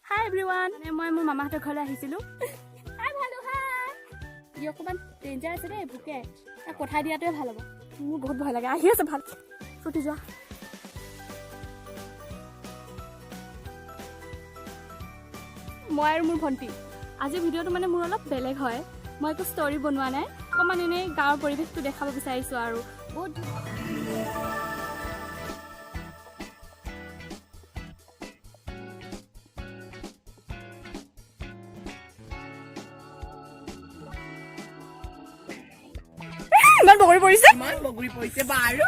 হাই everyone, মই মোৰ মামাহঁতৰ ঘৰলৈ আহিছিলোঁ। হাই ভালো হাই। ই অকণমান ডেঞ্জাৰ আছে দেই, ভোকে তাক পঠাই দিয়াটোৱে ভাল হ'ব। মোৰ বহুত ভয় লাগে। আহি আছে ভাল ছুটি যোৱা। মই আৰু মোৰ ভণ্টি আজিৰ ভিডিঅ'টো মানে মোৰ অলপ বেলেগ হয়। মই একো ষ্টৰি বনোৱা নাই, অকণমান এনেই গাঁৱৰ পৰিৱেশটো দেখাব বিচাৰিছোঁ আৰু বহুত ইমান বগৰী পৰিছে বাৰু।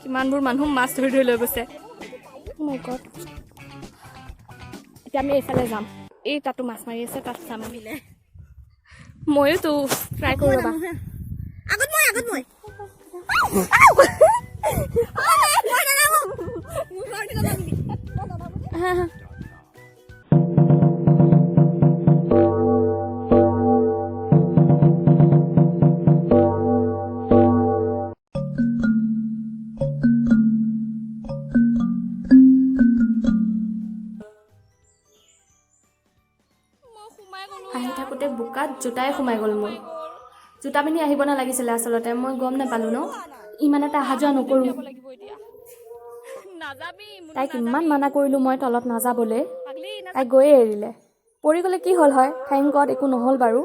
কিমানবোৰ মানুহ মাছ ধৰি ধৰি লৈ গৈছে। এতিয়া আমি এইফালে যাম। এই তাতো মাছ মাৰি আছে, তাত চাম। ময়োতো ট্ৰাই কৰোঁ ৰ'বা। আহি থাকোঁতে বোকাত জোতাই সোমাই গ'ল মোৰ। জোতা পিন্ধি আহিব নালাগিছিলে আচলতে, মই গম নাপালোঁ ন। ইমান এটা অহা যোৱা নকৰোঁ। তাইক ইমান মানা কৰিলোঁ মই তলত নাযাবলৈ, তাই গৈয়ে এৰিলে। পৰি গ'লে কি হ'ল হয়, থেংক গড একো নহ'ল বাৰু।